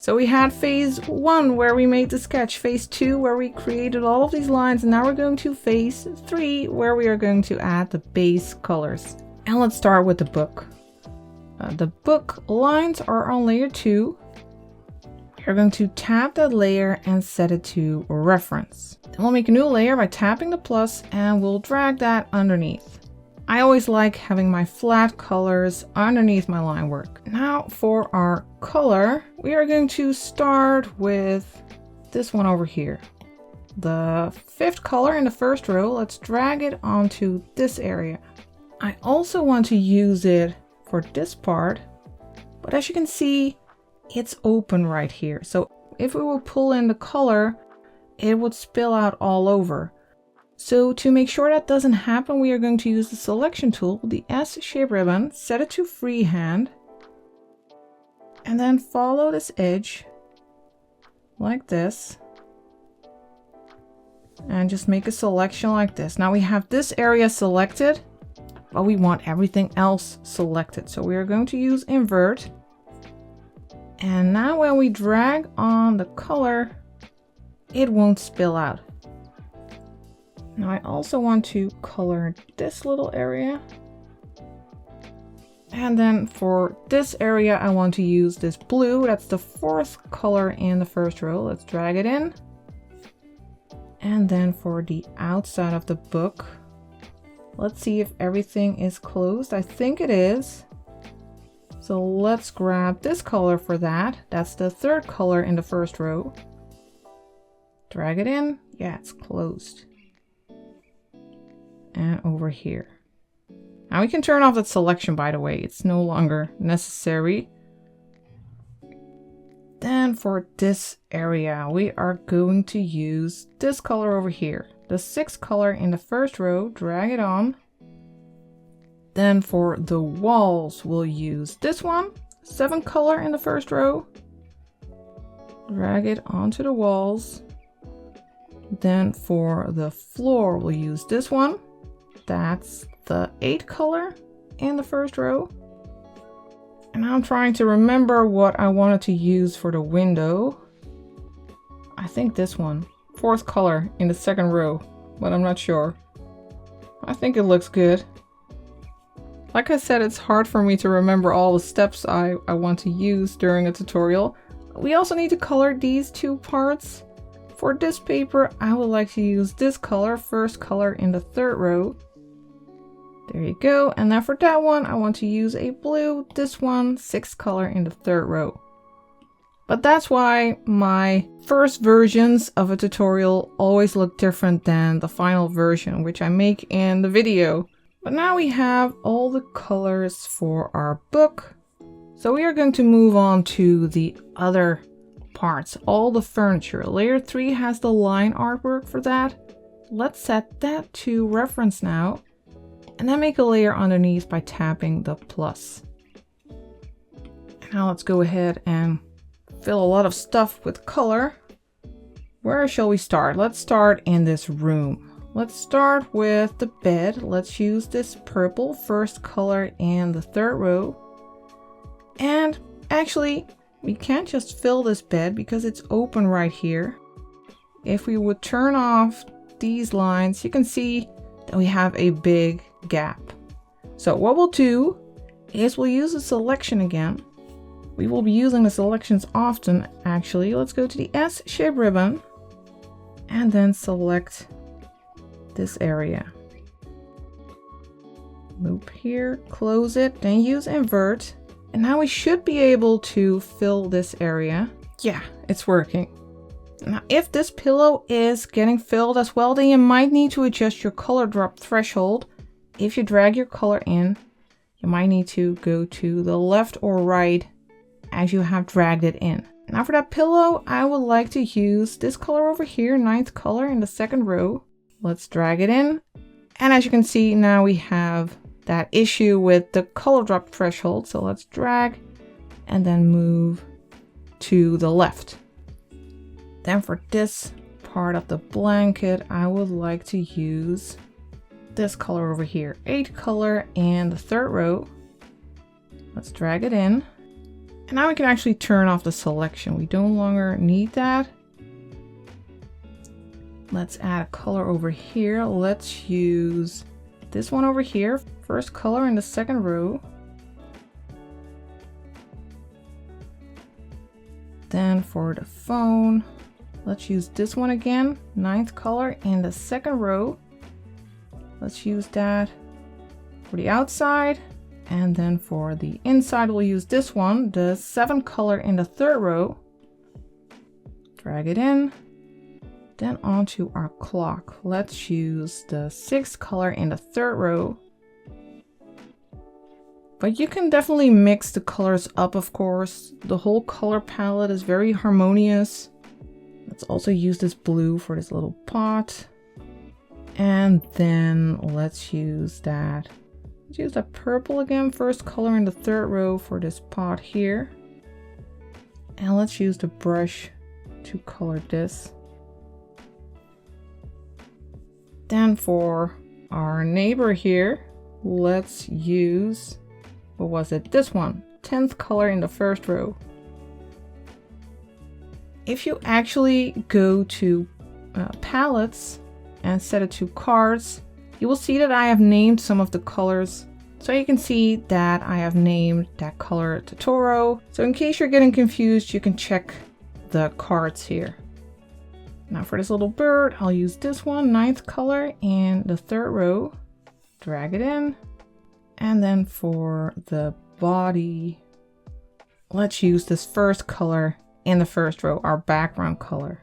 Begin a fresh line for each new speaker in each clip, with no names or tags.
So we had phase 1 where we made the sketch, phase 2 where we created all of these lines, and now we're going to phase 3 where we are going to add the base colors. And let's start with the book. The book lines are on layer 2. You're going to tap that layer and set it to reference. Then we'll make a new layer by tapping the plus and we'll drag that underneath. I always like having my flat colors underneath my line work. Now for our color, we are going to start with this one over here. The 5th color in the first row, let's drag it onto this area. I also want to use it for this part, but as you can see, it's open right here. So if we will pull in the color, it would spill out all over. So to make sure that doesn't happen, we are going to use the selection tool, the S shape ribbon, set it to freehand, and then follow this edge like this. And just make a selection like this. Now we have this area selected, but we want everything else selected. So we are going to use invert. And now when we drag on the color, it won't spill out. Now I also want to color this little area. And then for this area, I want to use this blue. That's the 4th color in the first row. Let's drag it in. And then for the outside of the book, let's see if everything is closed. I think it is. So let's grab this color for that. That's the 3rd color in the first row. Drag it in. Yeah, it's closed. And over here. Now we can turn off that selection, by the way. It's no longer necessary. Then for this area, we are going to use this color over here. The 6th color in the first row, drag it on. Then for the walls, we'll use this one, 7th color in the first row. Drag it onto the walls. Then for the floor, we'll use this one. That's the 8th color in the first row. And now I'm trying to remember what I wanted to use for the window. I think this one, 4th color in the 2nd row, but I'm not sure. I think it looks good. Like I said, it's hard for me to remember all the steps I want to use during a tutorial. We also need to color these 2 parts. For this paper, I would like to use this color, 1st color in the 3rd row. There you go. And then for that one, I want to use a blue, this one, 6th color in the 3rd row. But that's why my first versions of a tutorial always look different than the final version, which I make in the video. But now we have all the colors for our book. So we are going to move on to the other parts, all the furniture. Layer 3 has the line artwork for that. Let's set that to reference now. And then make a layer underneath by tapping the plus. Now let's go ahead and fill a lot of stuff with color. Where shall we start? Let's start in this room. Let's start with the bed. Let's use this purple, 1st color in the 3rd row. And actually, we can't just fill this bed because it's open right here. If we would turn off these lines, you can see that we have a big gap. So what we'll do is we'll use the selection again. We will be using the selections often, actually. Let's go to the S shape ribbon and then select this area. Loop here, close it, then use invert. And now we should be able to fill this area. Yeah, it's working. Now, if this pillow is getting filled as well, then you might need to adjust your color drop threshold. If you drag your color in, you might need to go to the left or right as you have dragged it in. Now for that pillow, I would like to use this color over here, 9th color in the 2nd row. Let's drag it in. And as you can see, now we have that issue with the color drop threshold. So let's drag and then move to the left. Then for this part of the blanket, I would like to use this color over here, 8th color in the 3rd row. Let's drag it in. And now we can actually turn off the selection. We no longer need that. Let's add a color over here. Let's use this one over here. First color in the second row. Then for the phone, let's use this one again. 9th color in the second row. Let's use that for the outside. And then for the inside, we'll use this one, the 7th color in the 3rd row. Drag it in. Then onto our clock. Let's use the 6th color in the 3rd row. But you can definitely mix the colors up, of course. The whole color palette is very harmonious. Let's also use this blue for this little pot. And then let's use that. Let's use that purple again, first color in the 3rd row for this pot here. And let's use the brush to color this. Then for our neighbor here, let's use, what was it? This one, 10th color in the 1st row. If you actually go to palettes and set it to cards, you will see that I have named some of the colors. So you can see that I have named that color Totoro. So in case you're getting confused, you can check the cards here. Now for this little bird, I'll use this one, 9th color in the 3rd row. Drag it in. And then for the body, let's use this first color in the 1st row, our background color.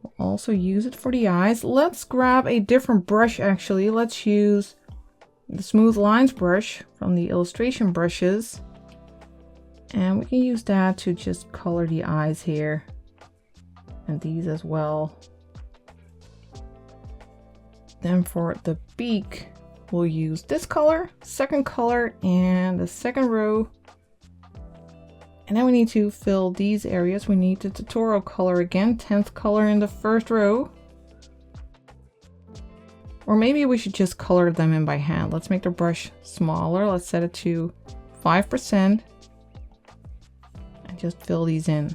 We'll also use it for the eyes. Let's grab a different brush actually. Let's use the smooth lines brush from the illustration brushes. And we can use that to just color the eyes here. And these as well. Then for the beak, we'll use this color, 2nd color in the 2nd row. And then we need to fill these areas. We need the Totoro color again, 10th color in the 1st row. Or maybe we should just color them in by hand. Let's make the brush smaller. Let's set it to 5%. And just fill these in.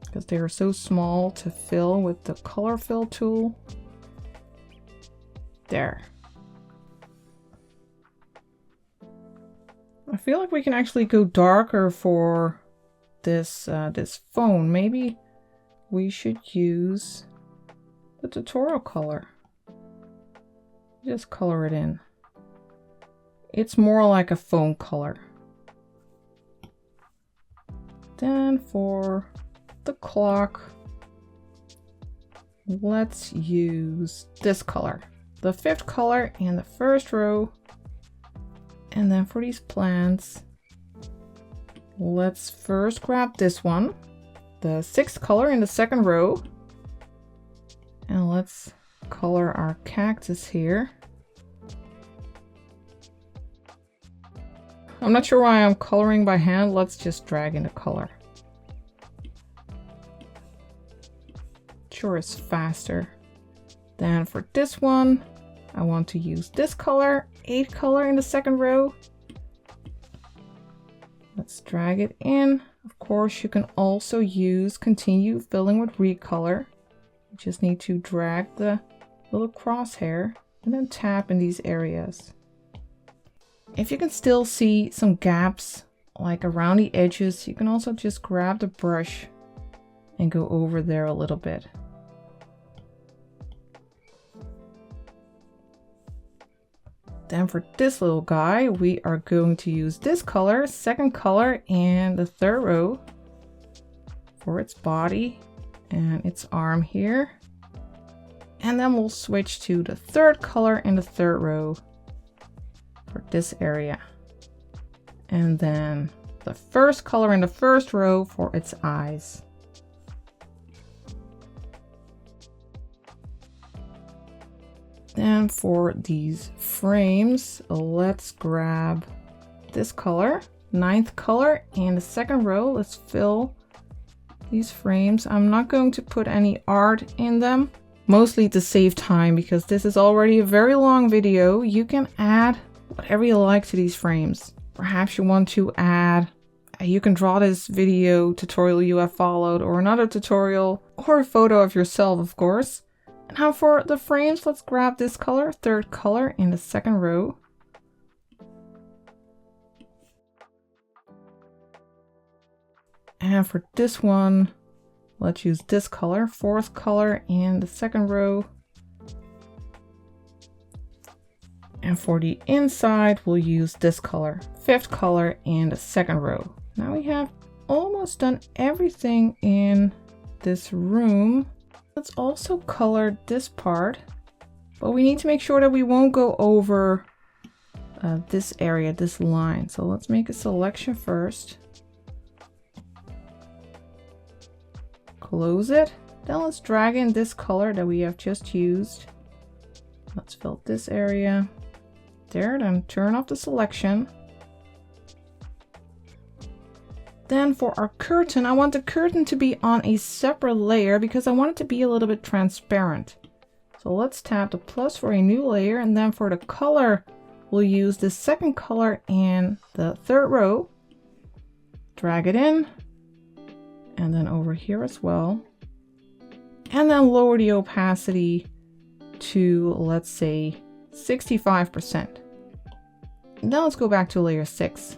Because they are so small to fill with the color fill tool. There. I feel like we can actually go darker for this this phone. Maybe we should use the Totoro color. Just color it in. It's more like a phone color. Then for the clock, let's use this color, the 5th color in the 1st row. And then for these plants, let's first grab this one, the 6th color in the 2nd row. And let's color our cactus here. I'm not sure why I'm coloring by hand. Let's just drag in the color. Sure, it's faster. Then for this one, I want to use this color, 8th color in the 2nd row. Let's drag it in. Of course, you can also use continue filling with recolor. You just need to drag the little crosshair and then tap in these areas. If you can still see some gaps like around the edges, you can also just grab the brush and go over there a little bit. Then for this little guy, we are going to use this color, 2nd color in the 3rd row for its body and its arm here. And then we'll switch to the 3rd color in the 3rd row for this area. And then the 1st color in the 1st row for its eyes. Then for these frames, let's grab this color, 9th color in the 2nd row. Let's fill these frames. I'm not going to put any art in them, mostly to save time because this is already a very long video. You can add whatever you like to these frames. Perhaps you want to add, you can draw this video tutorial you have followed, or another tutorial, or a photo of yourself, of course. Now for the frames, let's grab this color, third color in the second row. And for this one, let's use this color, fourth color in the second row. And for the inside, we'll use this color, fifth color in the second row. Now we have almost done everything in this room. Let's also color this part, but we need to make sure that we won't go over this area, this line. So let's make a selection first. Close it. Then let's drag in this color that we have just used. Let's fill this area. There, then turn off the selection. Then for our curtain, I want the curtain to be on a separate layer because I want it to be a little bit transparent. So let's tap the plus for a new layer, and then for the color, we'll use the second color in the third row. Drag it in, and then over here as well. And then lower the opacity to, let's say, 65%. Now let's go back to layer 6.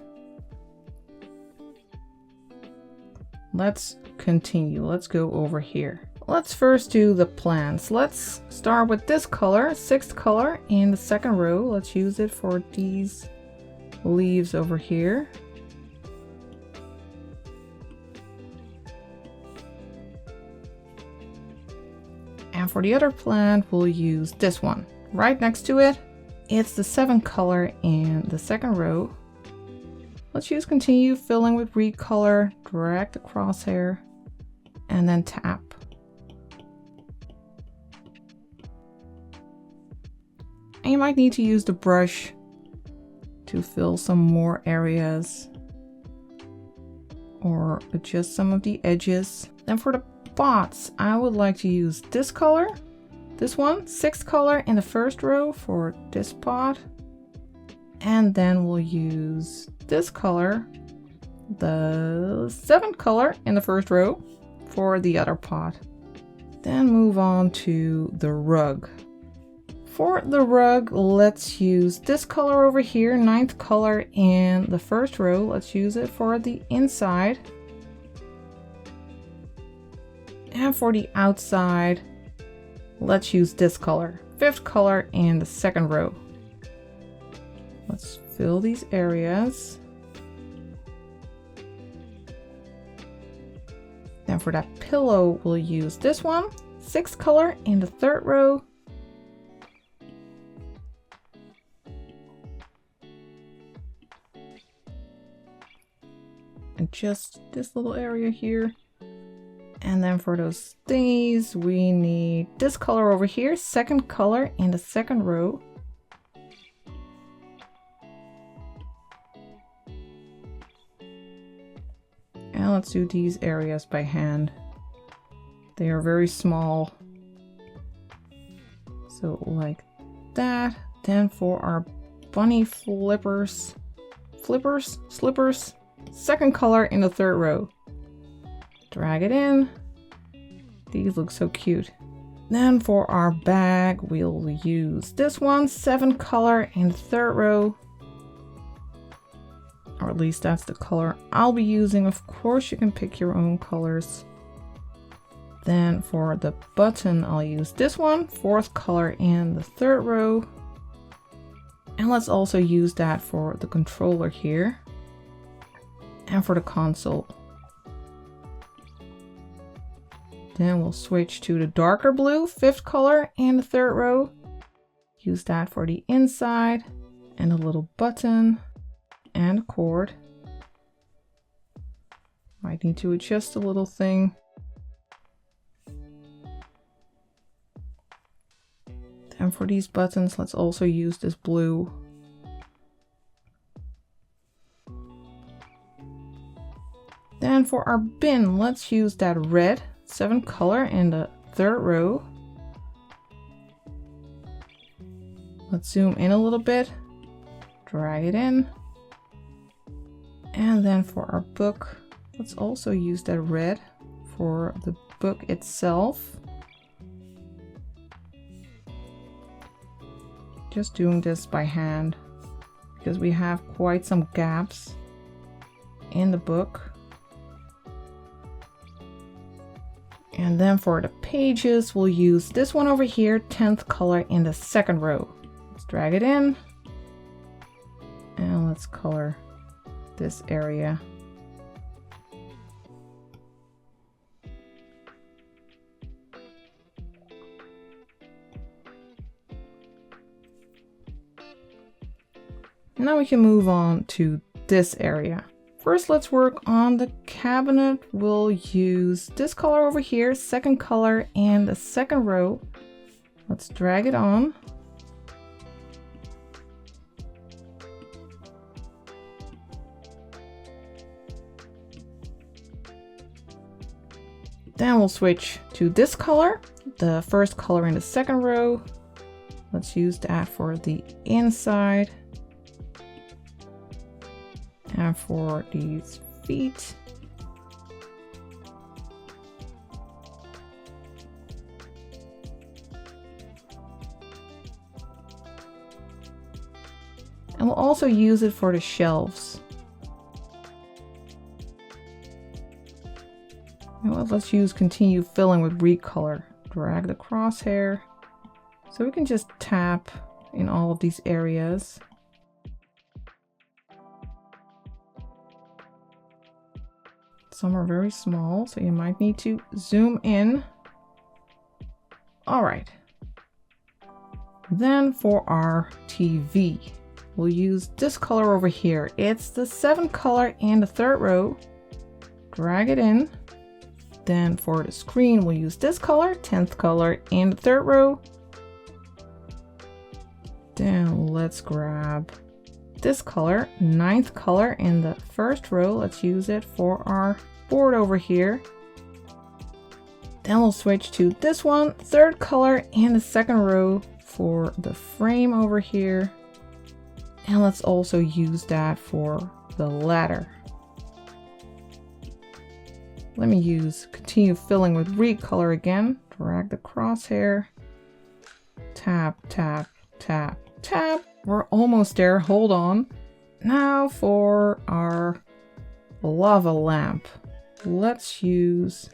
Let's continue. Let's go over here. Let's first do the plants. Let's start with this color, sixth color in the second row. Let's use it for these leaves over here. And for the other plant, we'll use this one. Right next to it, it's the seventh color in the second row. Let's use continue filling with recolor, drag the crosshair, and then tap. And you might need to use the brush to fill some more areas or adjust some of the edges. Then for the spots, I would like to use this color, this one, sixth color in the first row for this spot. And then we'll use this color, the seventh color in the first row for the other pot. Then move on to the rug. For the rug, let's use this color over here, ninth color in the first row. Let's use it for the inside. And for the outside, let's use this color, fifth color in the second row. Let's fill these areas. Then for that pillow, we'll use this one, sixth color in the third row. And just this little area here. And then for those thingies, we need this color over here, second color in the second row. And let's do these areas by hand. They are very small. So like that. Then for our bunny slippers, second color in the third row. Drag it in. These look so cute. Then for our bag, we'll use this one, seventh color in the third row. Or at least that's the color I'll be using. Of course, you can pick your own colors. Then for the button, I'll use this one, fourth color in the third row. And let's also use that for the controller here. And for the console. Then we'll switch to the darker blue, fifth color in the third row. Use that for the inside and a little button and a cord. Might need to adjust a little thing. And for these buttons, let's also use this blue. Then for our bin, let's use that red, seventh color in the third row. Let's zoom in a little bit, drag it in, And then for our book, let's also use that red for the book itself. Just doing this by hand because we have quite some gaps in the book. And then for the pages, we'll use this one over here, 10th color in the second row. Let's drag it in and let's color this area. Now we can move on to this area. First, let's work on the cabinet. We'll use this color over here, second color in the second row. Let's drag it on. Then we'll switch to this color, the first color in the second row. Let's use that for the inside. And for these feet, and we'll also use it for the shelves. And let's use continue filling with recolor. Drag the crosshair so we can just tap in all of these areas. Some are very small, so you might need to zoom in. All right. Then for our TV, we'll use this color over here. It's the 7th color in the third row. Drag it in. Then for the screen, we'll use this color, 10th color in the third row. Then let's grab this color, 9th color in the first row. Let's use it for our board over here. Then we'll switch to this one, 3rd color in the second row for the frame over here. And let's also use that for the ladder. Let me use continue filling with recolor again. Drag the crosshair. Tap, tap, tap, tap. We're almost there, hold on. Now for our lava lamp. Let's use,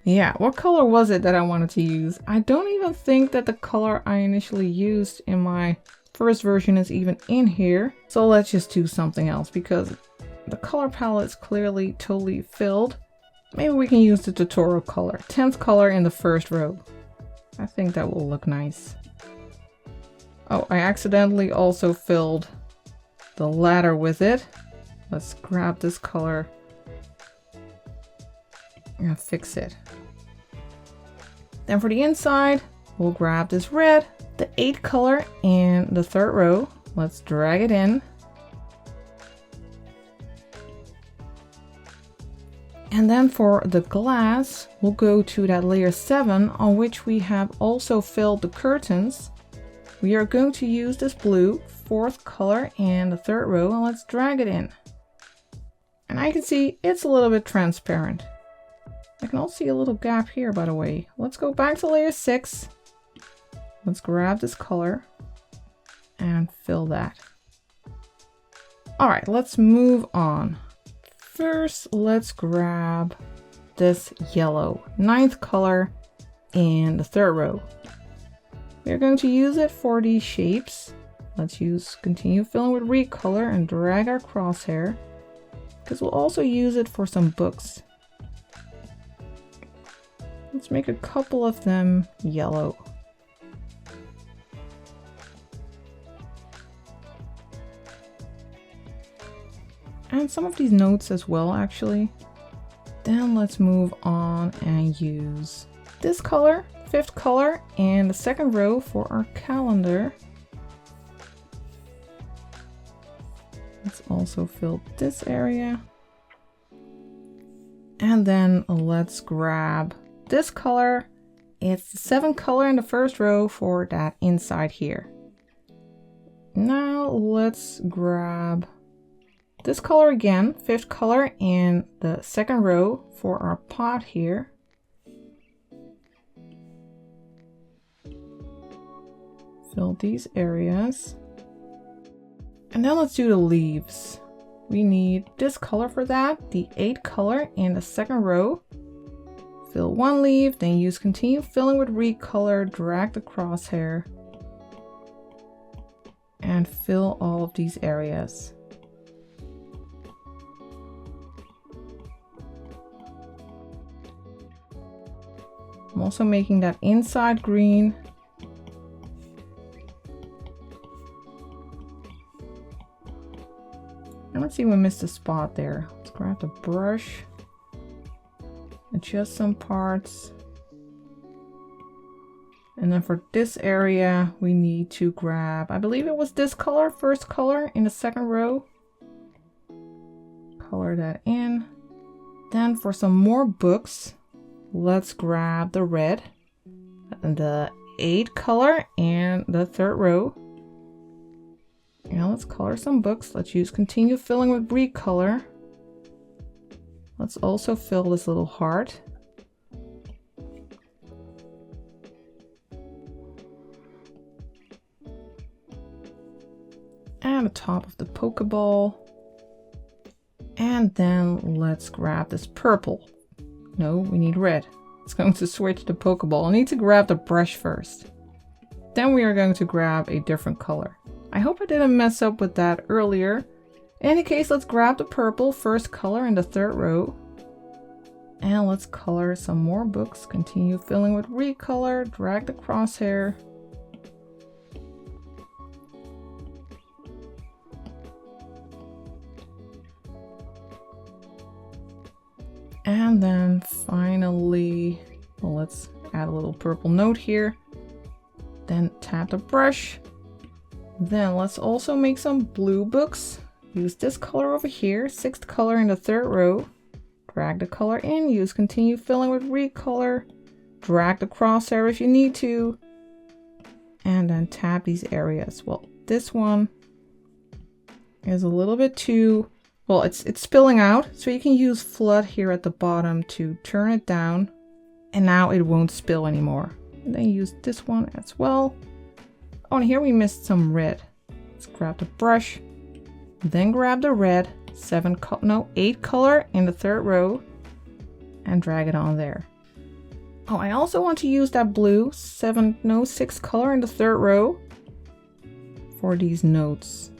what color was it that I wanted to use? I don't even think that the color I initially used in my first version is even in here. So let's just do something else because the color palette is clearly totally filled. Maybe we can use the tutorial color, 10th color in the first row. I think that will look nice. Oh, I accidentally also filled the ladder with it. Let's grab this color and fix it. Then for the inside, we'll grab this red, the 8th color in the third row. Let's drag it in. And then for the glass, we'll go to that layer 7 on which we have also filled the curtains. We are going to use this blue, 4th color in the third row, and let's drag it in. And I can see it's a little bit transparent. I can also see a little gap here, by the way. Let's go back to layer 6. Let's grab this color and fill that. All right, let's move on. First, let's grab this yellow, 9th color in the third row. We're going to use it for these shapes. Let's use continue filling with recolor and drag our crosshair because we'll also use it for some books. Let's make a couple of them yellow. And some of these notes as well, actually. Then let's move on and use this color, 5th color in the second row for our calendar. Let's also fill this area. And then let's grab this color. It's the 7th color in the first row for that inside here. Now let's grab this color again, 5th color in the 2nd row for our pot here. Fill these areas. And now let's do the leaves. We need this color for that, the 8th color in the 2nd row. Fill 1 leaf, then use continue filling with recolor, drag the crosshair, and fill all of these areas. I'm also making that inside green. And let's see, we missed a spot there. Let's grab the brush, adjust some parts. And then for this area, we need to grab, I believe it was this color, 1st color in the 2nd row. Color that in. Then for some more books, let's grab the red and the 8th color in the 3rd row. Now let's color some books. Let's use continue filling with recolor. Let's also fill this little heart. And the top of the Pokeball. And then let's grab this purple. No, we need red. It's going to switch the Pokeball. I need to grab the brush first. Then we are going to grab a different color. I hope I didn't mess up with that earlier. In any case, let's grab the purple, 1st color in the 3rd row. And let's color some more books. Continue filling with recolor, drag the crosshair. And then finally, well, let's add a little purple note here. Then tap the brush. Then let's also make some blue books. Use this color over here, 6th color in the 3rd row. Drag the color in, use continue filling with recolor. Drag the crosshair if you need to. And then tap these areas. Well, this one is a little bit too, well, it's spilling out. So you can use flood here at the bottom to turn it down. And now it won't spill anymore. And then use this one as well. Oh, and here we missed some red. Let's grab the brush, then grab the red, 8 color in the 3rd row, and drag it on there. Oh, I also want to use that blue, 6 color in the 3rd row for these notes.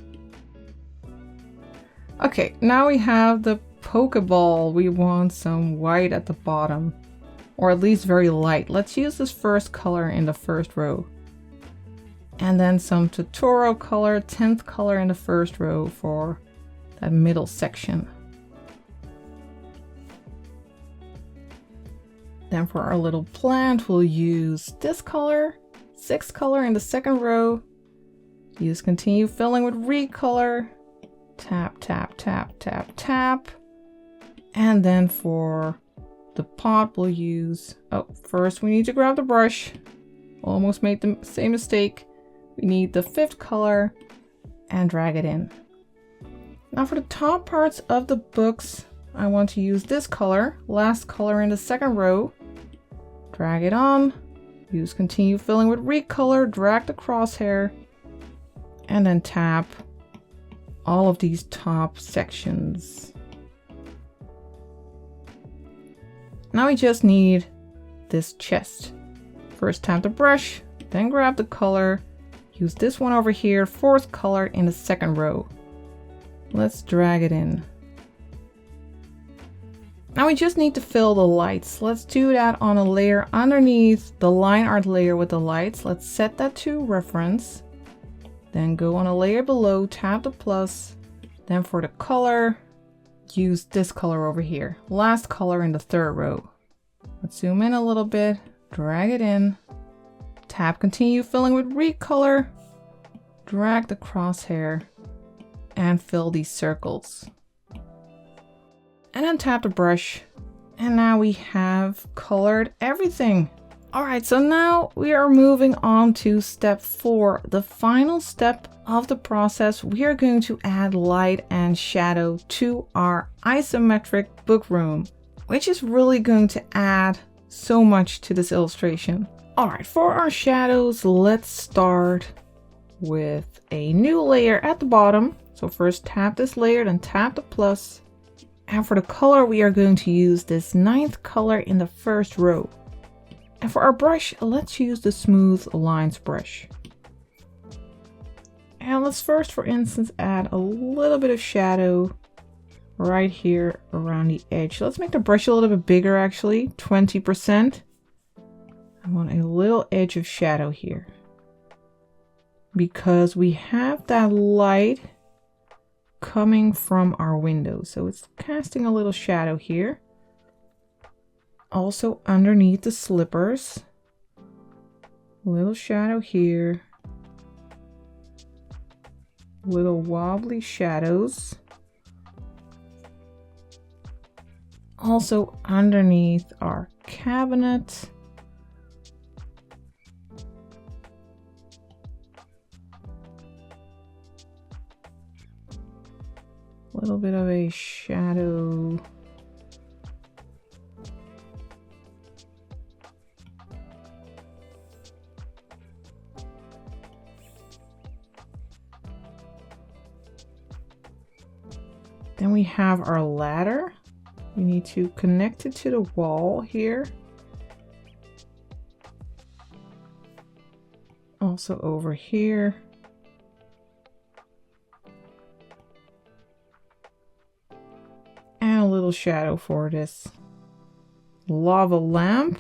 Okay, now we have the Pokeball. We want some white at the bottom, or at least very light. Let's use this 1st color in the 1st row. And then some Totoro color, 10th color in the 1st row for that middle section. Then for our little plant, we'll use this color, 6th color in the 2nd row. Use continue filling with recolor. Tap, tap, tap, tap, tap. And then for the pot, we'll use, oh, first we need to grab the brush. Almost made the same mistake. We need the 5th color and drag it in. Now for the top parts of the books, I want to use this color, last color in the 2nd row. Drag it on, use continue filling with recolor, drag the crosshair, and then tap all of these top sections. Now we just need this chest. First tap the brush, then grab the color. Use this one over here, 4th color in the 2nd row. Let's drag it in. Now we just need to fill the lights. Let's do that on a layer underneath the line art layer with the lights. Let's set that to reference. Then go on a layer below, tap the plus. Then for the color, use this color over here. Last color in the 3rd row. Let's zoom in a little bit, drag it in. Tap continue filling with recolor, drag the crosshair, and fill these circles. And then tap the brush. And now we have colored everything. All right, so now we are moving on to step 4, the final step of the process. We are going to add light and shadow to our isometric book room, which is really going to add so much to this illustration. All right, for our shadows, let's start with a new layer at the bottom. So first tap this layer, then tap the plus. And for the color, we are going to use this 9th color in the first row. And for our brush, let's use the Smooth Lines brush. And let's first, for instance, add a little bit of shadow right here around the edge. Let's make the brush a little bit bigger, actually, 20%. I want a little edge of shadow here, because we have that light coming from our window. So it's casting a little shadow here. Also underneath the slippers, little shadow here, little wobbly shadows. Also underneath our cabinet. A little bit of a shadow. Then we have our ladder. We need to connect it to the wall here. Also over here. And a little shadow for this lava lamp.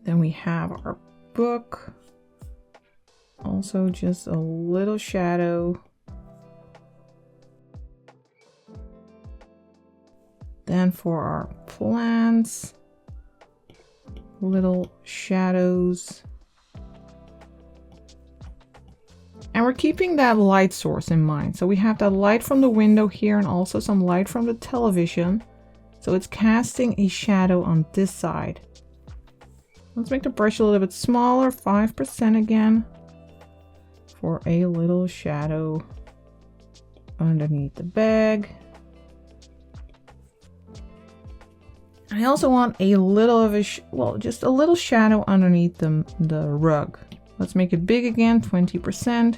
Then we have our book. Also just a little shadow. Then for our plants, little shadows. And we're keeping that light source in mind. So we have that light from the window here and also some light from the television. So it's casting a shadow on this side. Let's make the brush a little bit smaller, 5% again, for a little shadow underneath the bag. I also want a little of a, just a little shadow underneath the rug. Let's make it big again, 20.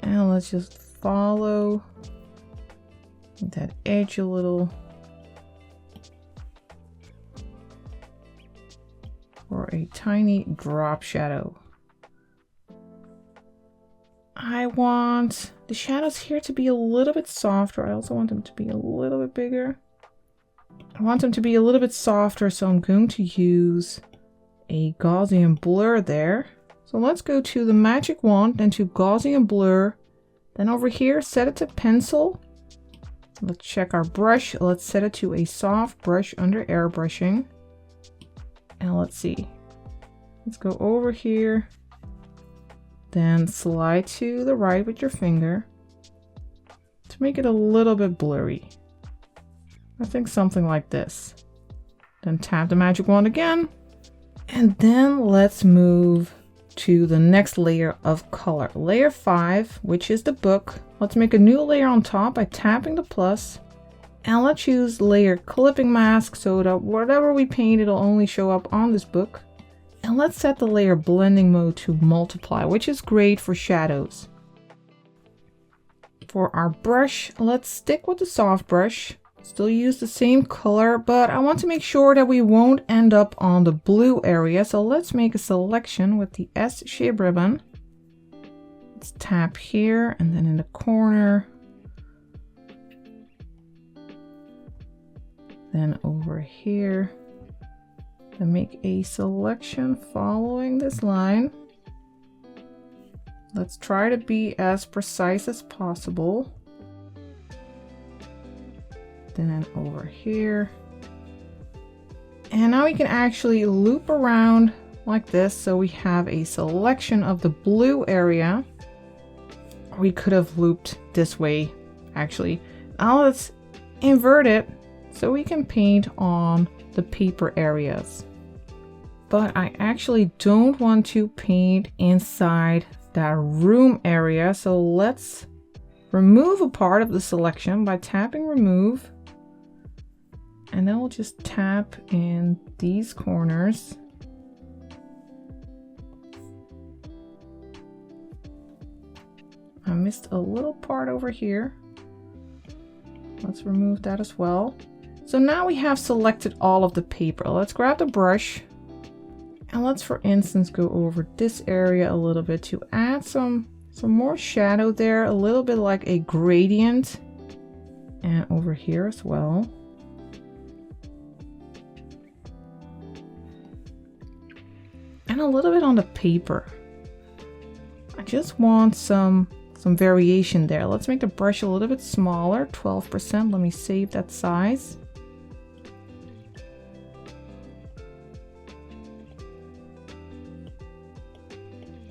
And let's just follow that edge a little. For a tiny drop shadow. I want the shadows here to be a little bit softer. I also want them to be a little bit bigger. I want them to be a little bit softer, so I'm going to use a Gaussian blur there. So let's go to the magic wand, then to Gaussian blur. Then over here, set it to pencil. Let's check our brush. Let's set it to a soft brush under airbrushing. And let's see. Let's go over here. Then slide to the right with your finger to make it a little bit blurry. I think something like this. Then tap the magic wand again. And then let's move to the next layer of color. Layer 5, which is the book. Let's make a new layer on top by tapping the plus. And let's use layer clipping mask so that whatever we paint, it'll only show up on this book. And let's set the layer blending mode to multiply, which is great for shadows. For our brush, let's stick with the soft brush. Still use the same color, but I want to make sure that we won't end up on the blue area. So let's make a selection with the S shape ribbon. Let's tap here and then in the corner. Then over here. Then make a selection following this line. Let's try to be as precise as possible. Then over here. And now we can actually loop around like this. So we have a selection of the blue area. We could have looped this way, actually. Now let's invert it so we can paint on the paper areas. but I actually don't want to paint inside that room area. So let's remove a part of the selection by tapping remove. And then we'll just tap in these corners. I missed a little part over here. Let's remove that as well. So now we have selected all of the paper. Let's grab the brush and let's, for instance, go over this area a little bit to add some more shadow there, a little bit like a gradient, and over here as well. And a little bit on the paper. I just want some variation there. Let's make the brush a little bit smaller, 12%. Let me save that size.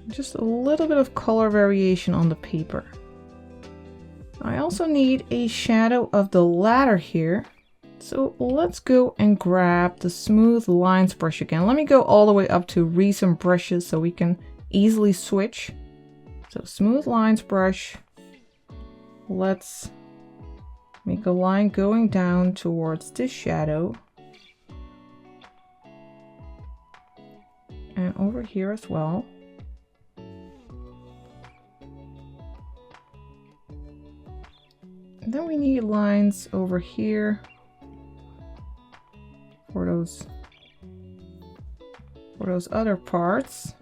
Just a little bit of color variation on the paper. I also need a shadow of the ladder here. So let's go and grab the smooth lines brush again. Let me go all the way up to recent brushes so we can easily switch. So smooth lines brush. Let's make a line going down towards this shadow. And over here as well. And then we need lines over here for those other parts.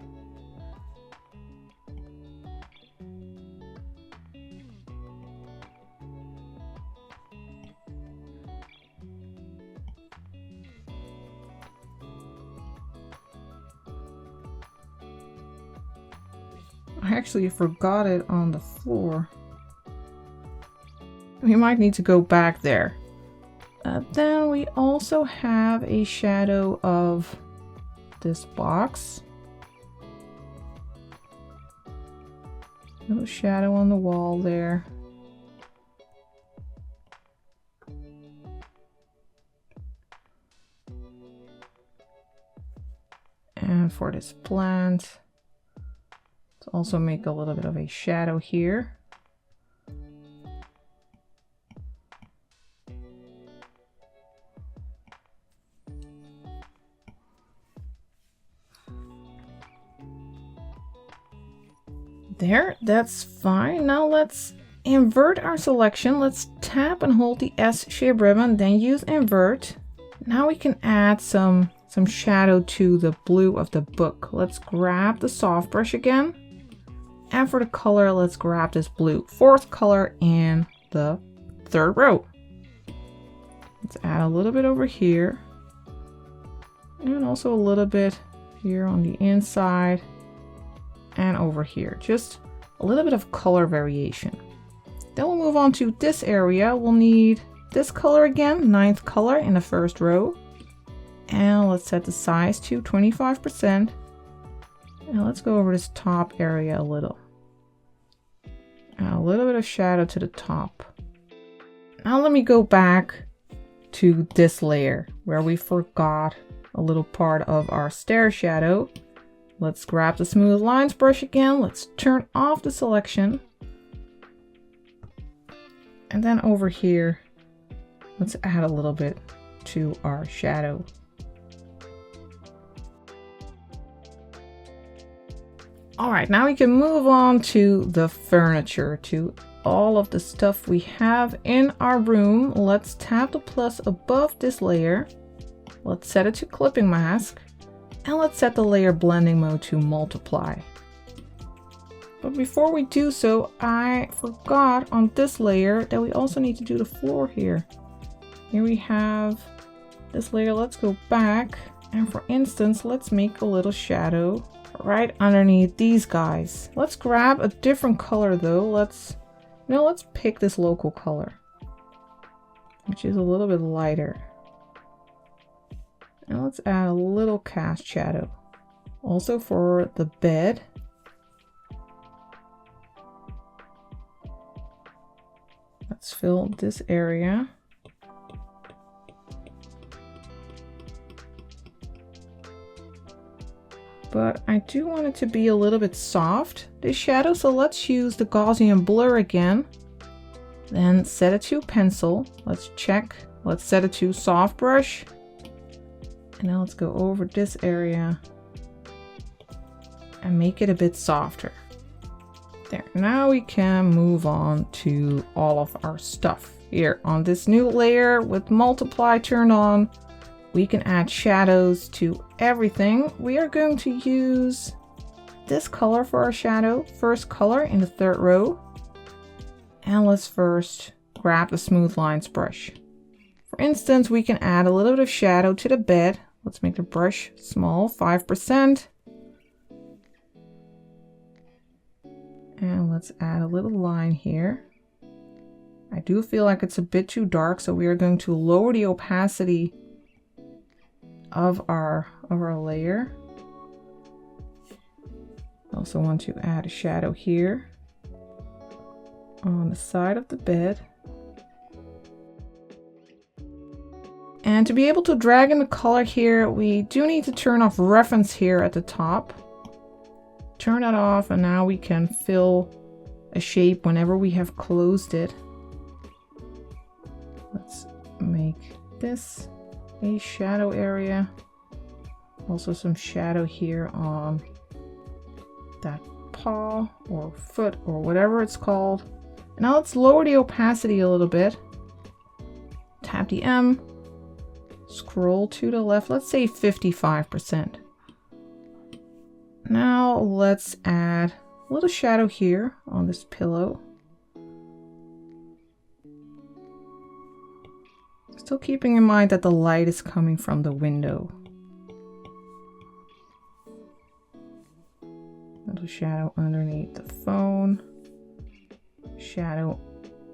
I actually forgot it on the floor. We might need to go back there. Then we also have a shadow of this box. Little shadow on the wall there. And for this plant, let's also make a little bit of a shadow here. There, that's fine. Now let's invert our selection. Let's tap and hold the S shape ribbon, then use invert. Now we can add some shadow to the blue of the book. Let's grab the soft brush again. And for the color, let's grab this blue, fourth color in the third row. Let's add a little bit over here. And also a little bit here on the inside. And over here, just a little bit of color variation. Then we'll move on to this area. We'll need this color again, ninth color in the first row. And let's set the size to 25%. And let's go over this top area a little. And a little bit of shadow to the top. Now let me go back to this layer where we forgot a little part of our stair shadow. Let's grab the smooth lines brush again. Let's turn off the selection. And then over here, let's add a little bit to our shadow. All right, now we can move on to the furniture, to all of the stuff we have in our room. Let's tap the plus above this layer. Let's set it to clipping mask. And let's set the layer blending mode to multiply. But before we do so, I forgot on this layer that we also need to do the floor here. Here we have this layer. Let's go back. And for instance, let's make a little shadow right underneath these guys. Let's grab a different color though. Let's pick this local color, which is a little bit lighter. And let's add a little cast shadow. Also for the bed. Let's fill this area. but I do want it to be a little bit soft, this shadow, so let's use the Gaussian blur again. Then set it to pencil. Let's check. Let's set it to soft brush. And now let's go over this area and make it a bit softer. There, now we can move on to all of our stuff. Here on this new layer with multiply turned on, we can add shadows to everything. We are going to use this color for our shadow, first color in the third row. And let's first grab the smooth lines brush. For instance, we can add a little bit of shadow to the bed. Let's make the brush small, 5%. And let's add a little line here. I do feel like it's a bit too dark, so we are going to lower the opacity of our layer. Also want to add a shadow here on the side of the bed. And to be able to drag in the color here, we do need to turn off reference here at the top. Turn that off, and now we can fill a shape whenever we have closed it. Let's make this a shadow area. Also some shadow here on that paw or foot or whatever it's called. Now let's lower the opacity a little bit. Tap the M, scroll to the left, let's say 55%. Now let's add a little shadow here on this pillow. Still keeping in mind that the light is coming from the window. Little shadow underneath the phone. Shadow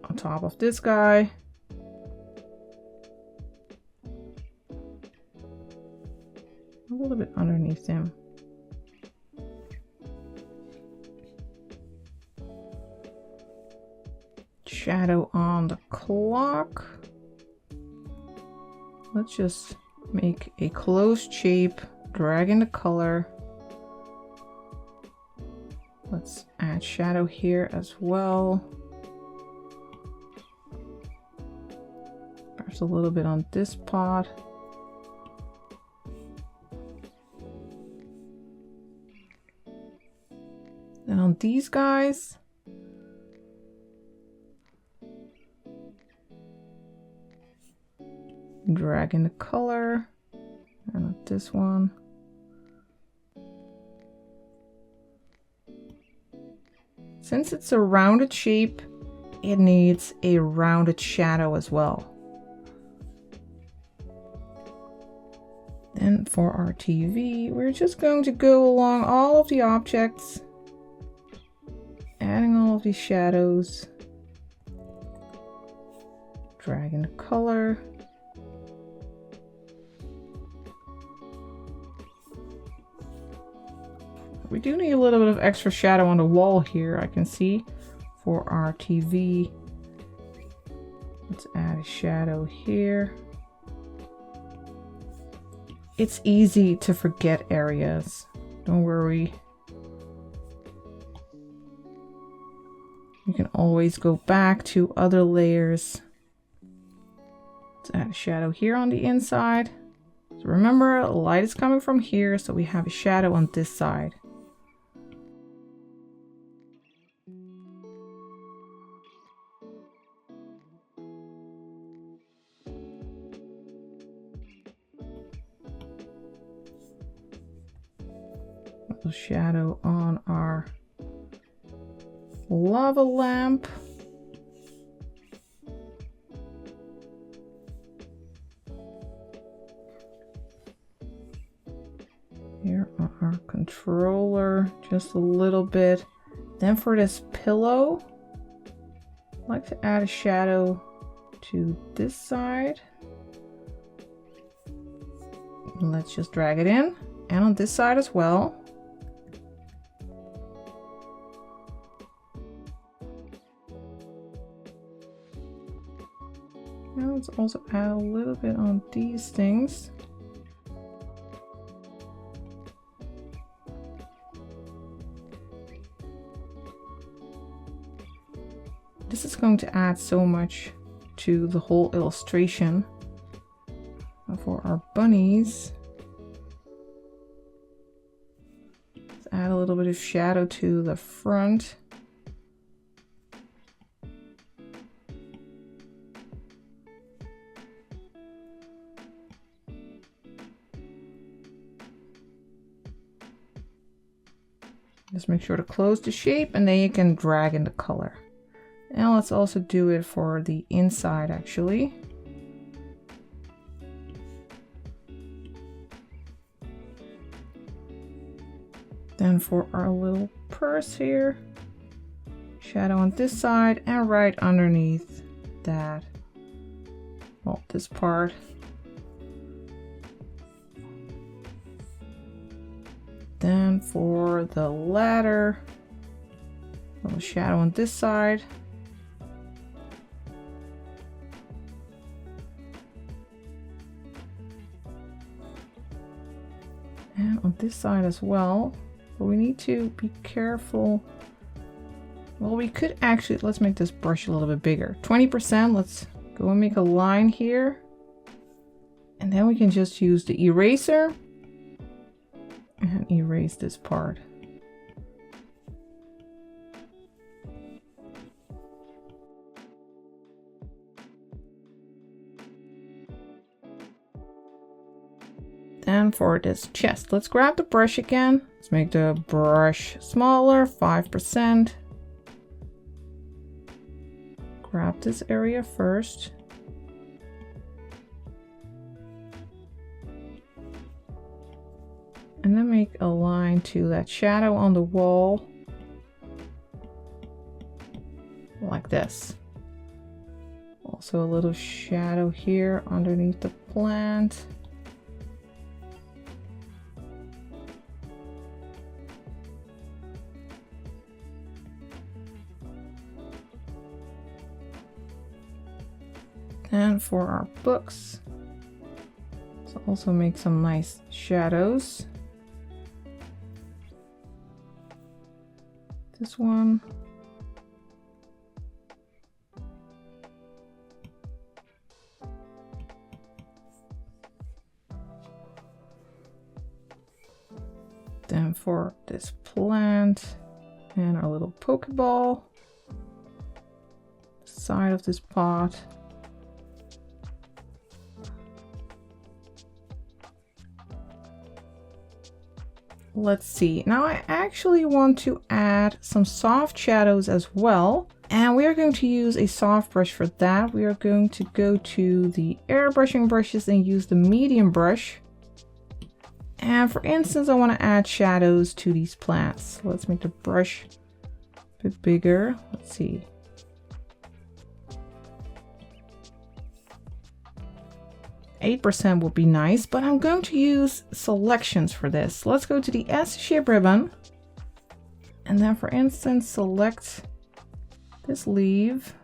on top of this guy. A little bit underneath him. Shadow on the clock. Let's just make a closed shape, drag in the color. Let's add shadow here as well. Perhaps a little bit on this pot. And on these guys, drag in the color, and on this one. Since it's a rounded shape, it needs a rounded shadow as well. Then for our TV, we're just going to go along all of the objects, adding all of these shadows, drag in the color. We do need a little bit of extra shadow on the wall here, I can see, for our TV. Let's add a shadow here. It's easy to forget areas, don't worry. You can always go back to other layers. Let's add a shadow here on the inside. So remember, light is coming from here, so we have a shadow on this side. Shadow on our lava lamp. Here on our controller, just a little bit. Then for this pillow, I'd like to add a shadow to this side. Let's just drag it in, and on this side as well. Now let's also add a little bit on these things. this is going to add so much to the whole illustration. And for our bunnies, let's add a little bit of shadow to the front. Just make sure to close the shape, and then you can drag in the color. And let's also do it for the inside actually. Then for our little purse here, shadow on this side and right underneath that, well, this part. Then for the ladder, a little shadow on this side. And on this side as well. But we need to be careful. Well, we could actually, let's make this brush a little bit bigger. 20%, let's go and make a line here. And then we can just use the eraser and erase this part. Then for this chest, let's grab the brush again. Let's make the brush smaller, 5%. Grab this area first. And then make a line to that shadow on the wall. Like this. Also a little shadow here underneath the plant. And for our books, let's also make some nice shadows. This one. Then for this plant and our little Pokeball, side of this pot. Let's see. Now I actually want to add some soft shadows as well. And we are going to use a soft brush for that. We are going to go to the airbrushing brushes and use the medium brush. And for instance, I want to add shadows to these plants. Let's make the brush a bit bigger. Let's see. %8 would be nice, but I'm going to use selections for this. Let's go to the S shape ribbon. And then for instance, select this leaf.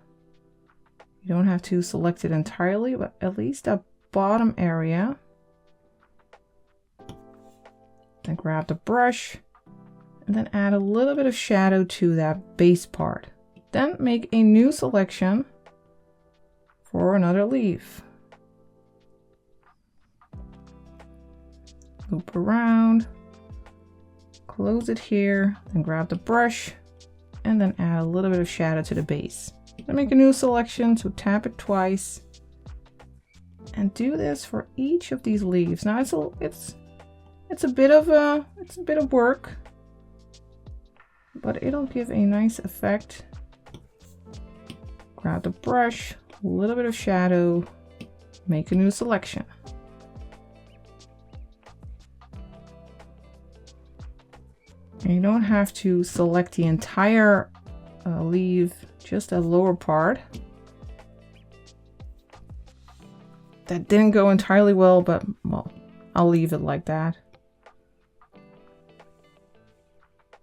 You don't have to select it entirely, but at least the bottom area. Then grab the brush and then add a little bit of shadow to that base part. Then make a new selection for another leaf. Loop around, close it here, then grab the brush and then add a little bit of shadow to the base. Then make a new selection, so tap it twice and do this for each of these leaves. Now it's a bit of work, but it'll give a nice effect. Grab the brush, a little bit of shadow, make a new selection. And you don't have to select the entire leaf, just a lower part. That didn't go entirely well, but well, I'll leave it like that.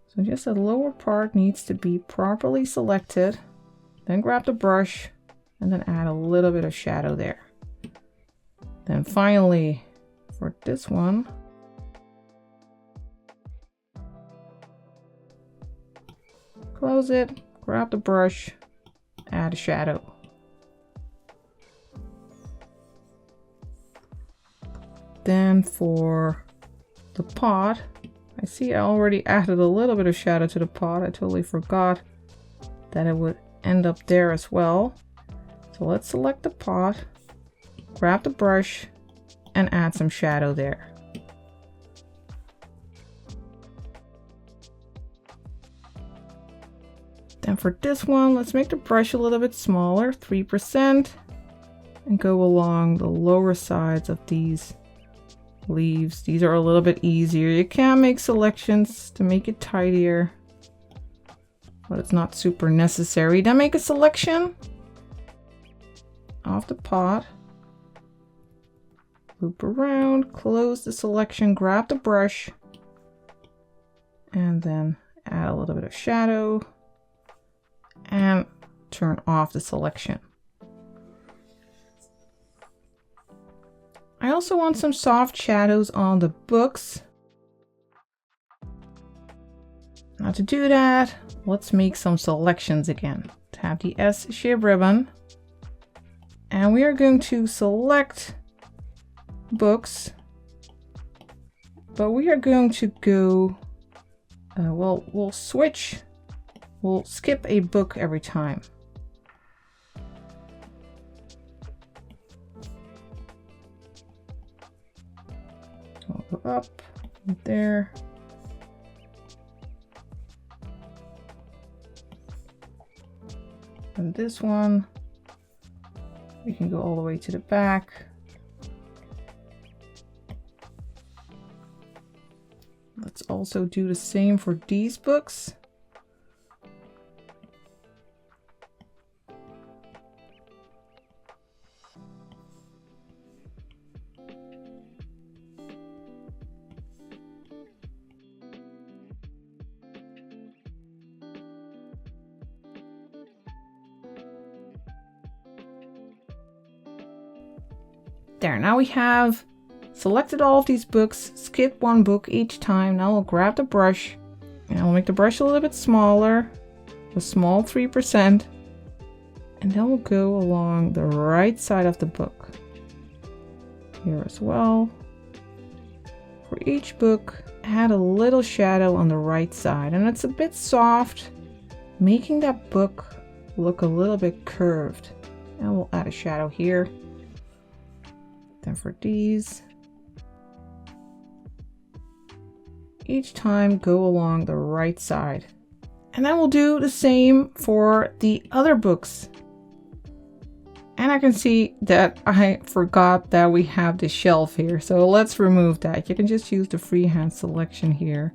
So just the lower part needs to be properly selected. Then grab the brush and then add a little bit of shadow there. Then finally, for this one, close it, grab the brush, add a shadow. Then for the pot, I see I already added a little bit of shadow to the pot. I totally forgot that it would end up there as well. So let's select the pot, grab the brush, and add some shadow there. Then for this one, let's make the brush a little bit smaller, 3%, and go along the lower sides of these leaves. These are a little bit easier. You can make selections to make it tidier, but it's not super necessary. Then make a selection of the pot, loop around, close the selection, grab the brush, and then add a little bit of shadow and turn off the selection. I also want some soft shadows on the books. Now to do that, let's make some selections again. Tap the S shape ribbon, and we are going to select books, but we are going to go, we'll skip a book every time. I'll go up there. And this one, we can go all the way to the back. Let's also do the same for these books. There, now we have selected all of these books, skip one book each time. Now we'll grab the brush and I'll make the brush a little bit smaller, a small 3%, and then we'll go along the right side of the book. Here as well. For each book, add a little shadow on the right side, and it's a bit soft, making that book look a little bit curved. And we'll add a shadow here. Then for these, each time go along the right side. And then we'll do the same for the other books. And I can see that I forgot that we have the shelf here. So let's remove that. You can just use the freehand selection here.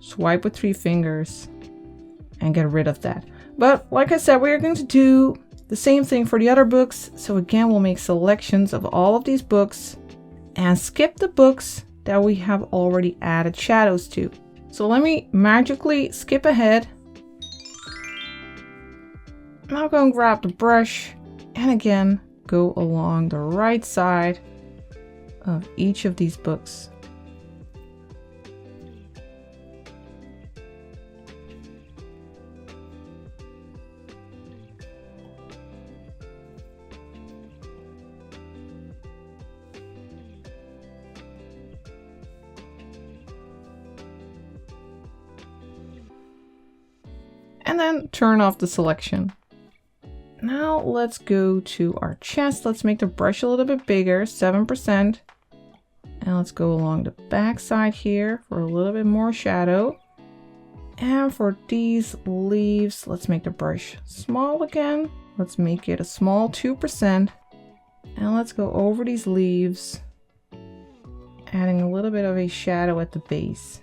Swipe with 3 fingers and get rid of that. But like I said, we're going to do the same thing for the other books. So again, we'll make selections of all of these books and skip the books that we have already added shadows to. So let me magically skip ahead. Now go and grab the brush and again go along the right side of each of these books. And then turn off the selection. Now let's go to our chest. Let's make the brush a little bit bigger, 7%. And let's go along the back side here for a little bit more shadow. And for these leaves, let's make the brush small again. Let's make it a small 2%. And let's go over these leaves, adding a little bit of a shadow at the base.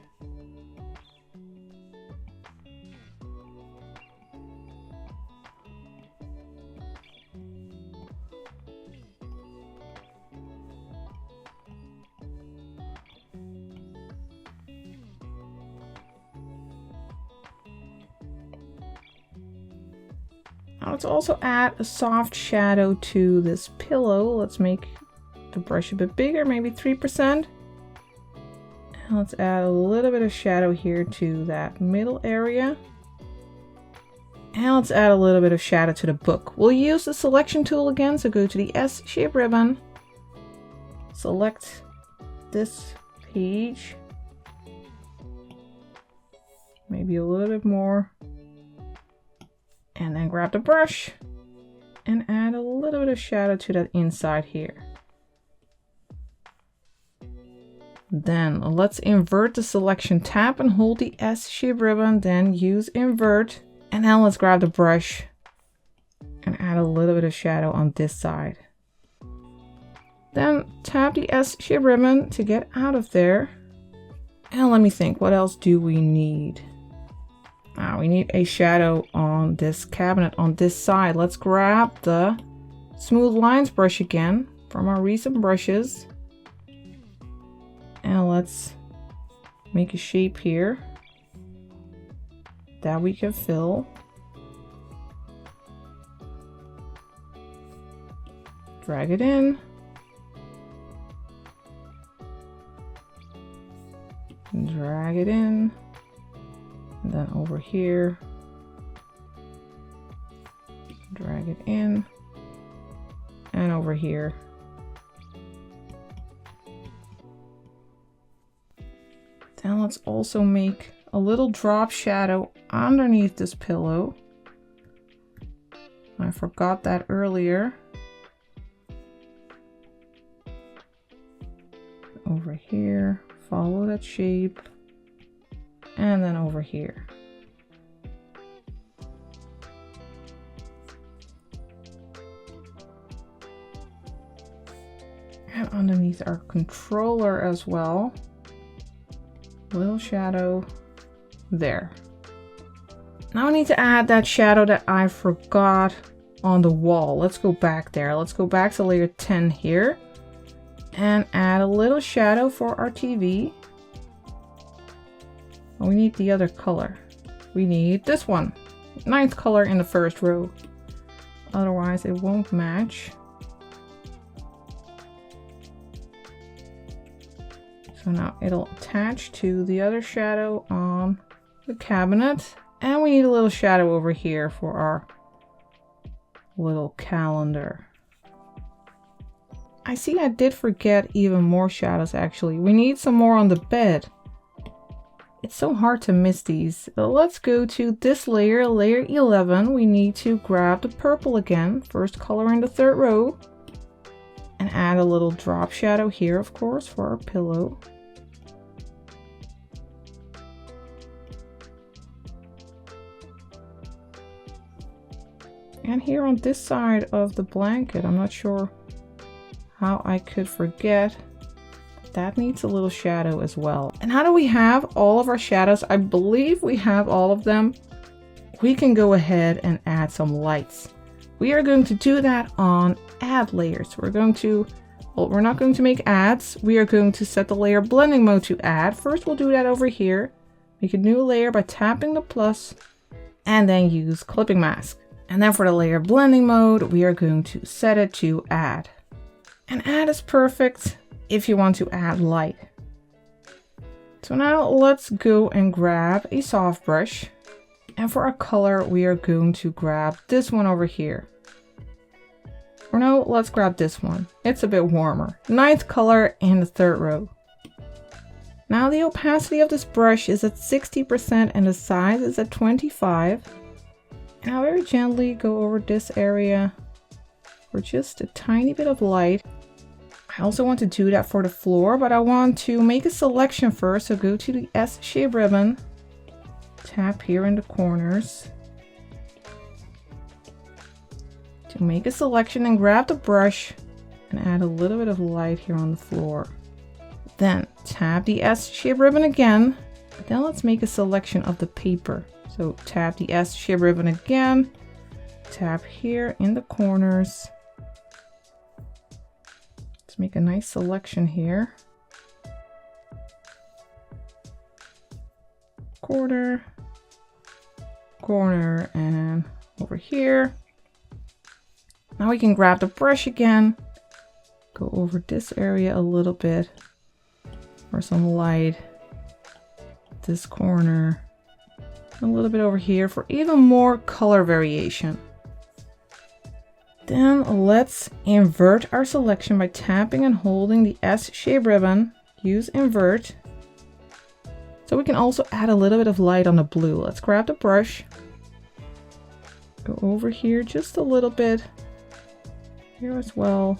Now let's also add a soft shadow to this pillow. Let's make the brush a bit bigger, maybe 3%. And let's add a little bit of shadow here to that middle area. And let's add a little bit of shadow to the book. We'll use the selection tool again, so go to the S shape ribbon, select this page, maybe a little bit more, and then grab the brush and add a little bit of shadow to that inside here. Then let's invert the selection tab and hold the S shape ribbon, then use invert. And now let's grab the brush and add a little bit of shadow on this side. Then tap the S shape ribbon to get out of there. And let me think, what else do we need? We need a shadow on this cabinet on this side. Let's grab the smooth lines brush again from our recent brushes. And let's make a shape here that we can fill. Drag it in. Drag it in. And then over here. Drag it in. And over here. Then let's also make a little drop shadow underneath this pillow. I forgot that earlier. Over here, follow that shape, and then over here. And underneath our controller as well. Little shadow there. Now I need to add that shadow that I forgot on the wall. Let's go back there. Let's go back to layer 10 here and add a little shadow for our TV. Oh, we need the other color. We need this one, 9th color in the first row. Otherwise it won't match. So now it'll attach to the other shadow on the cabinet. And we need a little shadow over here for our little calendar. I see I did forget even more shadows actually. We need some more on the bed. It's so hard to miss these. So let's go to this layer, layer 11. We need to grab the purple again, first color in the 3rd row. And add a little drop shadow here, of course, for our pillow. And here on this side of the blanket, I'm not sure how I could forget. That needs a little shadow as well. And how do we have all of our shadows? I believe we have all of them. We can go ahead and add some lights. We are going to do that on add layers. We're going to, well, we're not going to make adds. We are going to set the layer blending mode to add. First, we'll do that over here. Make a new layer by tapping the plus and then use clipping mask. And then for the layer blending mode, we are going to set it to add. And add is perfect if you want to add light. So now let's go and grab a soft brush. And for our color, we are going to grab this one over here. Or no, let's grab this one. It's a bit warmer. 9th color in the 3rd row. Now the opacity of this brush is at 60% and the size is at 25. And I'll very gently go over this area for just a tiny bit of light. I also want to do that for the floor, but I want to make a selection first. So go to the S shape ribbon, tap here in the corners to make a selection and grab the brush and add a little bit of light here on the floor. Then tap the S shape ribbon again. Then let's make a selection of the paper. So tap the S shape ribbon again, tap here in the corners. Let's make a nice selection here. Corner, corner, and over here. Now we can grab the brush again, go over this area a little bit for some light, this corner, A little bit over here for even more color variation. Then let's invert our selection by tapping and holding the S shape ribbon. Use invert. So we can also add a little bit of light on the blue. Let's grab the brush. Go over here just a little bit. Here as well.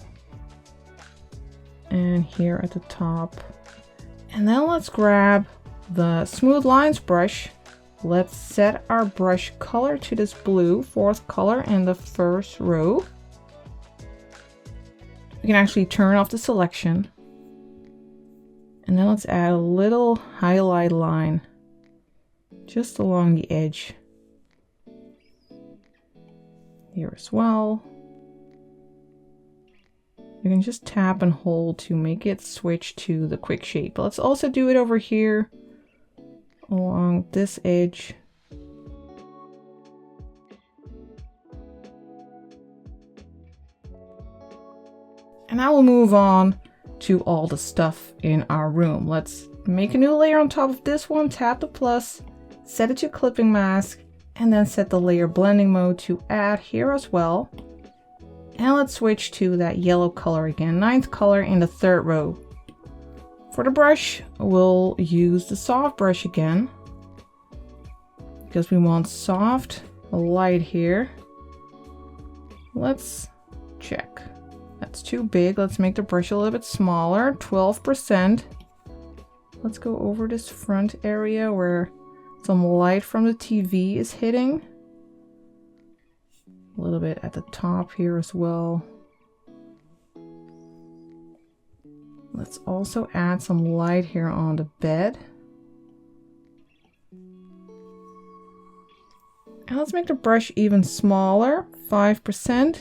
And here at the top. And then let's grab the smooth lines brush. Let's set our brush color to this blue, fourth color in the first row. We can actually turn off the selection. And then let's add a little highlight line just along the edge. Here as well. You can just tap and hold to make it switch to the quick shape. Let's also do it over here along this edge. And I will move on to all the stuff in our room. Let's make a new layer on top of this one, tap the plus, set it to clipping mask, and then set the layer blending mode to add here as well. And let's switch to that yellow color again, ninth color in the third row. For the brush, we'll use the soft brush again, because we want soft light here. Let's check. That's too big. Let's make the brush a little bit smaller, 12%. Let's go over this front area where some light from the TV is hitting. A little bit at the top here as well. Let's also add some light here on the bed. And let's make the brush even smaller, 5%.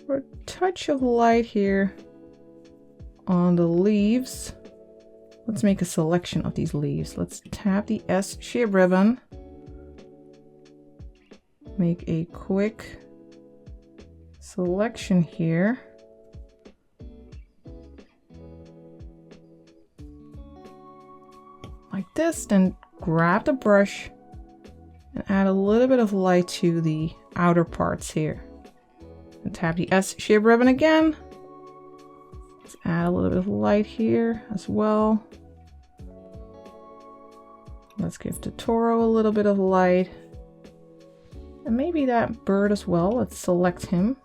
For a touch of light here on the leaves. Let's make a selection of these leaves. Let's tap the S shape ribbon. Make a quick selection here. Like this, then grab the brush and add a little bit of light to the outer parts here. And tap the S shape ribbon again. Let's add a little bit of light here as well. Let's give the Toro a little bit of light. And maybe that bird as well. Let's select him.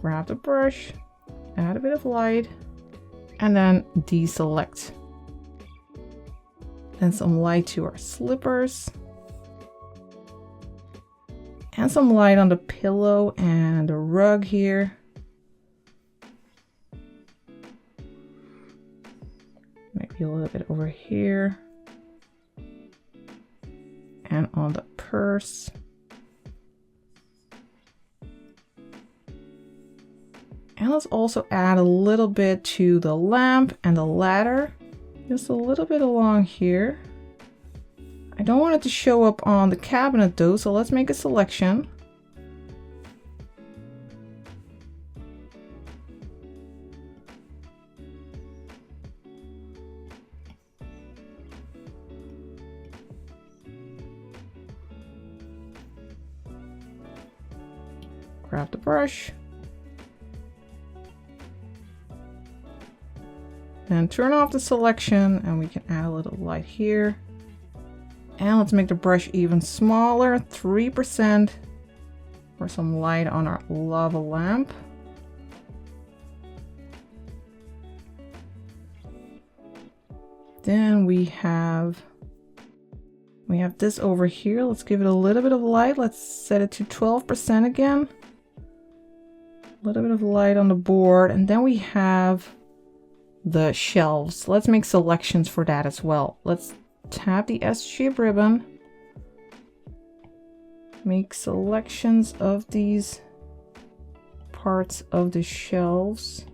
Grab the brush, add a bit of light, and then deselect. Then some light to our slippers. And some light on the pillow and the rug here. Maybe a little bit over here. And on the purse. And let's also add a little bit to the lamp and the ladder. Just a little bit along here. I don't want it to show up on the cabinet though, so let's make a selection. Grab the brush. Then turn off the selection and we can add a little light here. And let's make the brush even smaller, 3%, for some light on our lava lamp. Then we have this over here. Let's give it a little bit of light. Let's set it to 12% again. A little bit of light on the board. And then we have the shelves. Let's make selections for that as well. Let's tap the S shape ribbon. Make selections of these parts of the shelves.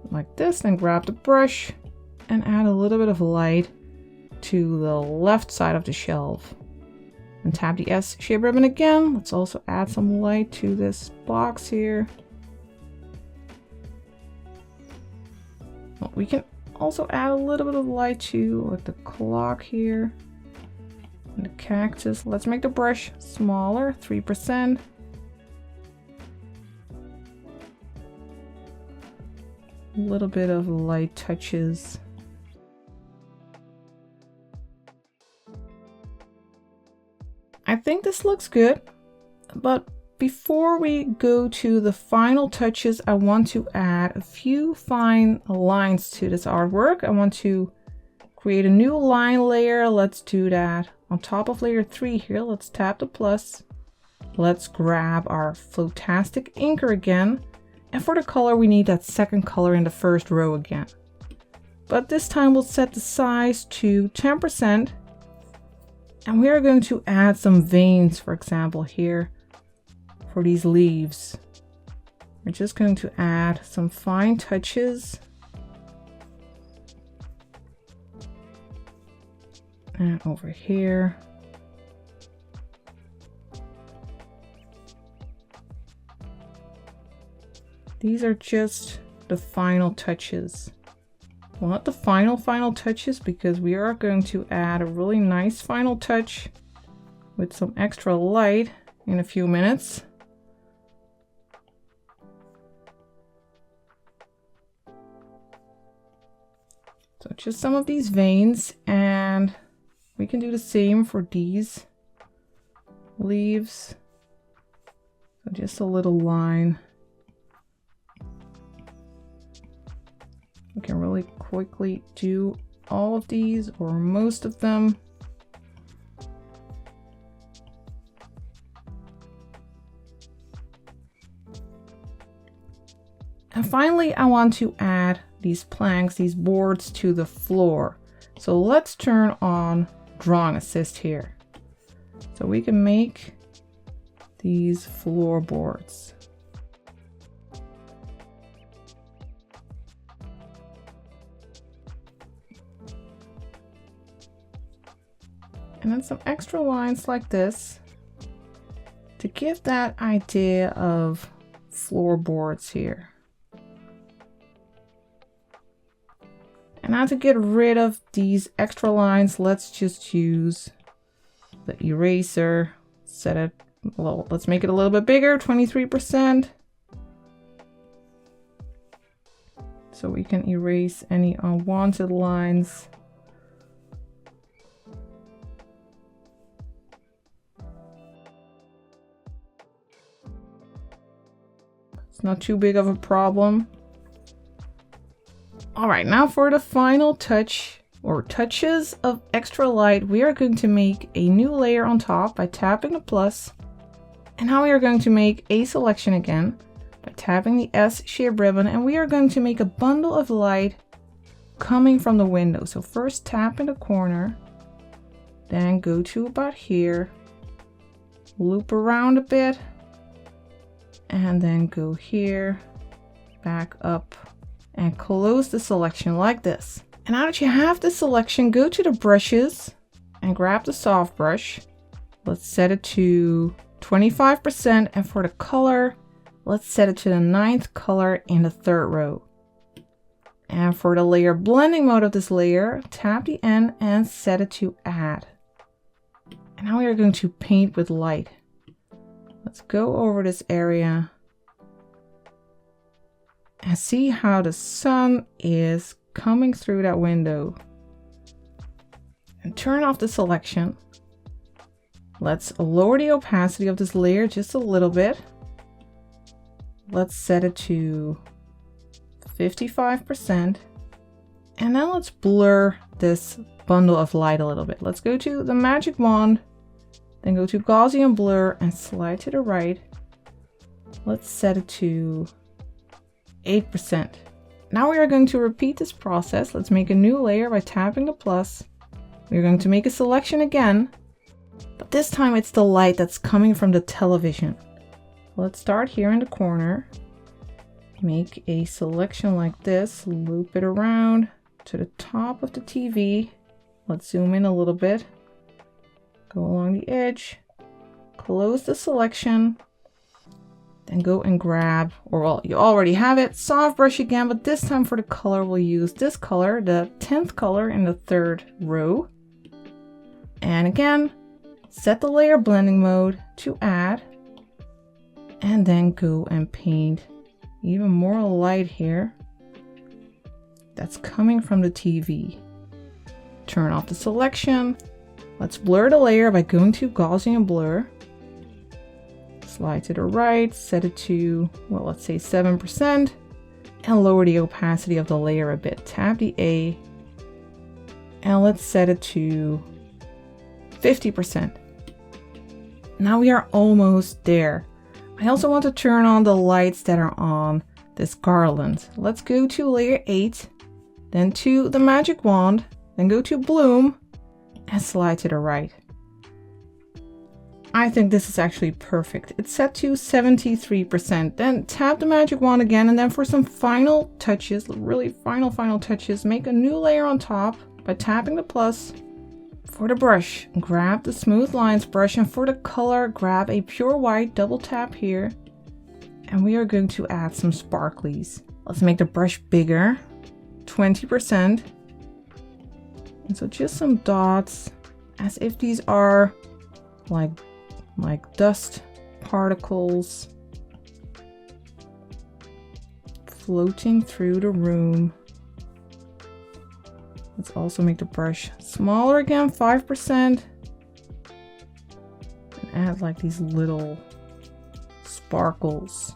Like this, then grab the brush and add a little bit of light to the left side of the shelf. and tap the S shape ribbon again. Let's also add some light to this box here. Well, we can also add a little bit of light to like the clock here and the cactus. Let's make the brush smaller, 3%. A little bit of light touches. I think this looks good, but before we go to the final touches, I want to add a few fine lines to this artwork. I want to create a new line layer. Let's do that on top of layer 3 here. Let's tap the plus. Let's grab our Flotastic inker again. And for the color, we need that second color in the first row again. But this time we'll set the size to 10%. And we are going to add some veins, for example, here for these leaves. We're just going to add some fine touches. And over here. These are just the final touches. Well, not the final touches, because we are going to add a really nice final touch with some extra light in a few minutes. So just some of these veins, and we can do the same for these leaves. So just a little line. We can really quickly do all of these or most of them. And finally, I want to add these planks, these boards to the floor. So let's turn on Drawing Assist here. So we can make these floorboards. And then some extra lines like this to give that idea of floorboards here. And now to get rid of these extra lines, let's just use the eraser, set it, well, let's make it a little bit bigger, 23%. So we can erase any unwanted lines. It's not too big of a problem. All right, now for the final touch or touches of extra light, we are going to make a new layer on top by tapping the plus. And now we are going to make a selection again by tapping the S shape ribbon, and we are going to make a bundle of light coming from the window. So first tap in the corner, then go to about here, loop around a bit, and then go here, back up, and close the selection like this. And now that you have the selection, go to the brushes and grab the soft brush. Let's set it to 25%, and for the color, let's set it to the 9th color in the 3rd row. And for the layer blending mode of this layer, tap the N and set it to add. And now we are going to paint with light. Let's go over this area and see how the sun is coming through that window. And turn off the selection. Let's lower the opacity of this layer just a little bit. Let's set it to 55%. And then let's blur this bundle of light a little bit. Let's go to the magic wand, then go to Gaussian blur and slide to the right. Let's set it to 8%. Now we are going to repeat this process. Let's make a new layer by tapping the plus. We're going to make a selection again, but this time it's the light that's coming from the television. Let's start here in the corner. Make a selection like this, loop it around to the top of the TV. Let's zoom in a little bit. Go along along the edge, close the selection, then go and grab, or well, you already have it, soft brush again, but this time for the color, we'll use this color, the 10th color in the 3rd row. And again, set the layer blending mode to add, and then go and paint even more light here. That's coming from the TV. Turn off the selection. Let's blur the layer by going to Gaussian blur. Slide to the right, set it to, well, let's say 7%, and lower the opacity of the layer a bit. Tap the A, and let's set it to 50%. Now we are almost there. I also want to turn on the lights that are on this garland. Let's go to layer 8, then to the magic wand, then go to bloom, and slide to the right. I think this is actually perfect. It's set to 73%. Then tap the magic wand again, and then for some final touches, really final touches, make a new layer on top by tapping the plus. For the brush, grab the smooth lines brush, and for the color, grab a pure white, double tap here, and we are going to add some sparklies. Let's make the brush bigger, 20%. And so just some dots, as if these are like dust particles floating through the room. Let's also make the brush smaller again, 5%, and add like these little sparkles.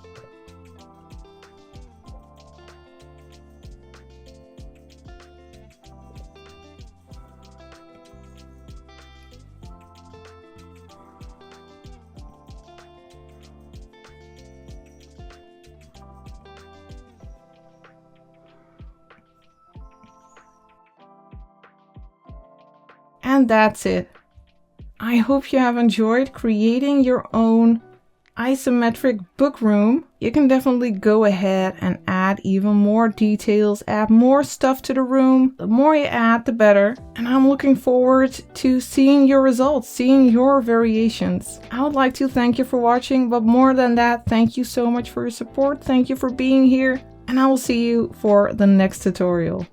And that's it. I hope you have enjoyed creating your own isometric book room. You can definitely go ahead and add even more details, add more stuff to the room. The more you add, the better. And I'm looking forward to seeing your results, seeing your variations. I would like to thank you for watching, but more than that, thank you so much for your support. Thank you for being here, and I will see you for the next tutorial.